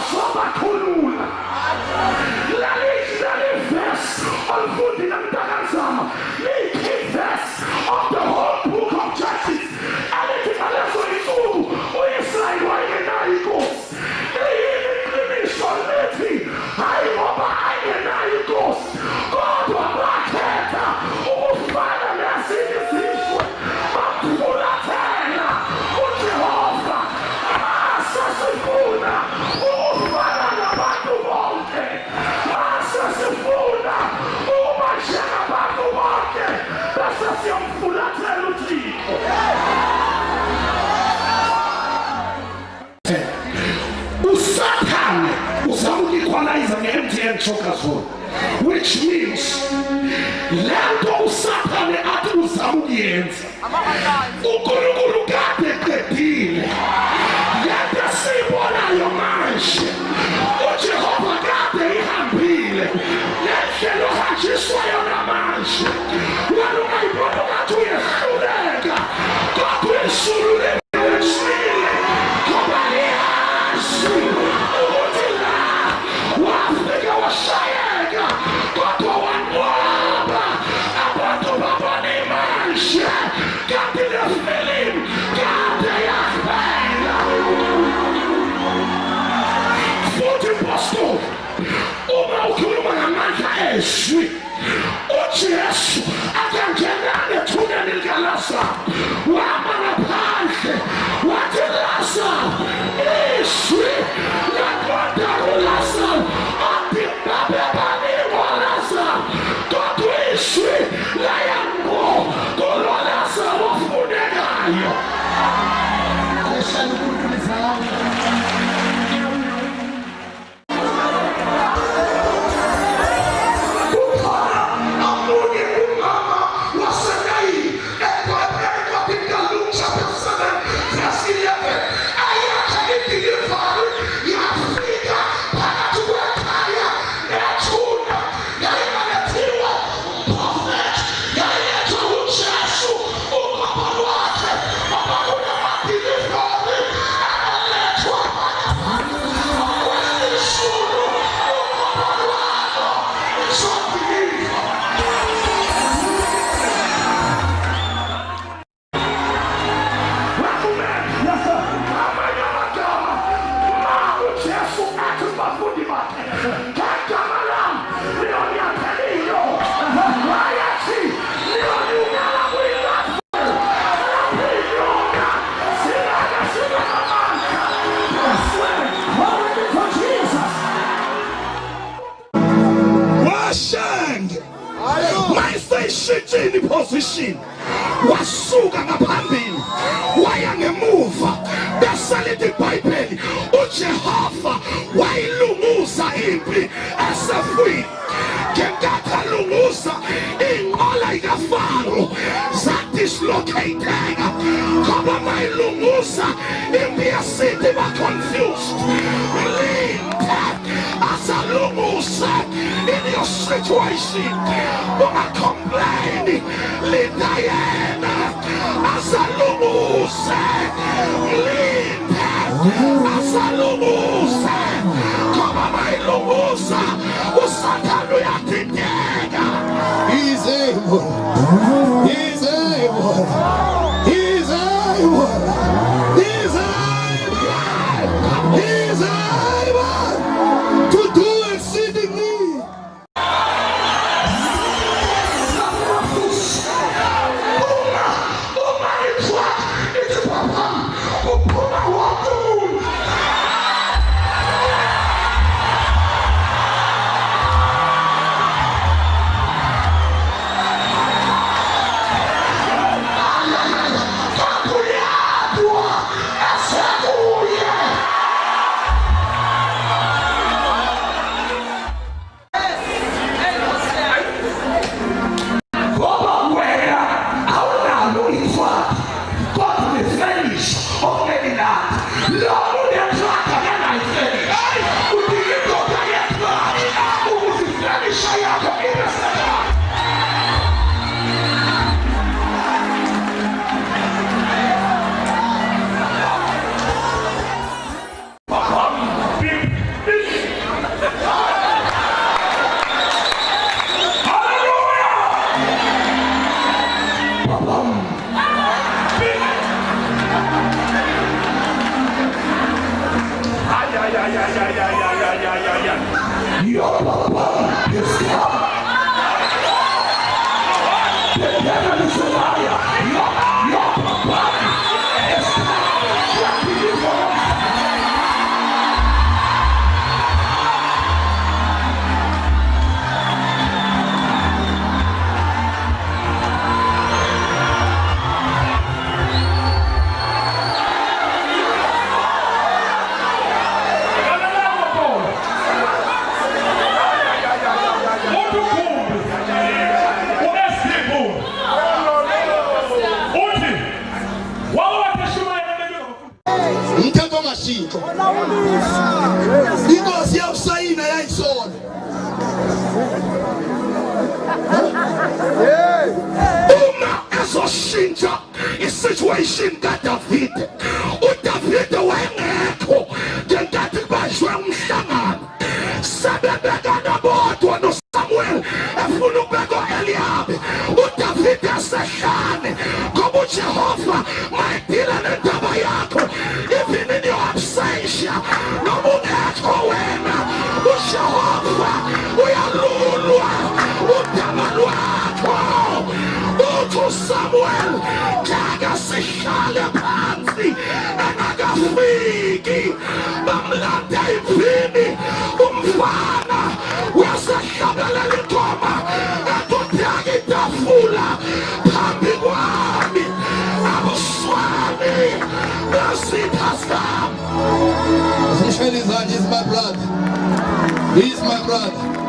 sobakhulula. Lali verse olufundile mntakazama. Key verse of the whole book of Judges. Alithi ngalezo insuku uIsrayeli wayengenayo inkosi. Iqiniso lithi hayi ngoba ayengenayo inkosi kodwa bakhetha ukufana nezinye izizwe bamfulathela uJehova masesifuna ukufana nabantu bonke masesifuna ukuba njengabantu bonke bese siyomfulathela uThixo. Usathane uzama uku-equalize nge-MTN Choker Zone, which means lento usathane athi uzama ukuyenza uNkulunkulu kade eqedile. Lento esiyibonayo manje uJehova kade ihambile. Lendlela ohanjiswa yona manje wena ungayibona ungathi uyehluleka kodwa uyesulule washayeka kodwa wanqoba abantu babone manje kade le-film kade yaphela. Futhi Apostle uma ukhuluma ngamandla ezwi uJesu akangenanga ethuneni likaLazaro wama ngaphandle wathi Lazaro izwi laqonda uLazaro athi babebani ngoLazaro kodwa izwi layanqo ngoLazaro ofunekayo. Mayiseshitshini position wasuka ngaphambili waya ngemuva bese lithi iBhayibheli uJehova wayilunguza impi esefwini ngenkathi alunguza inqola kaFaro zadislocateka ngoba mayilunguza impi yasithi ba-confused. Asalunguza in your situation ungakomplaini linda yena asalunguza linde asalunguza ngoba mayilunguza usathane uyadideka. He's able, he's able, he's able, he's able, he's able to do exceedingly. Your Baba is God. The devil is a liar. Your Baba is God. Mthetho masiko inkosi yawusayina yayisona uma ezoshintsha isituation kaDavide uDavide wayengekho ngenkathi kubashwe umhlangano sebebekana bodwa noSamuel efuna ukubeka uEliyabi uDavide asehlane ngoba uJehova mayidila nendaba yakho even in your obsession noma ungekho wena uJehova uyalulwa udaba lwakho uthi uSamuel kaka sihlale phansi engakafiki bamlanda imphini umfana wasehlabelela ingoma etudaka itafula phambi kwami abuswami besitha sami. He's my brother. He's my brother.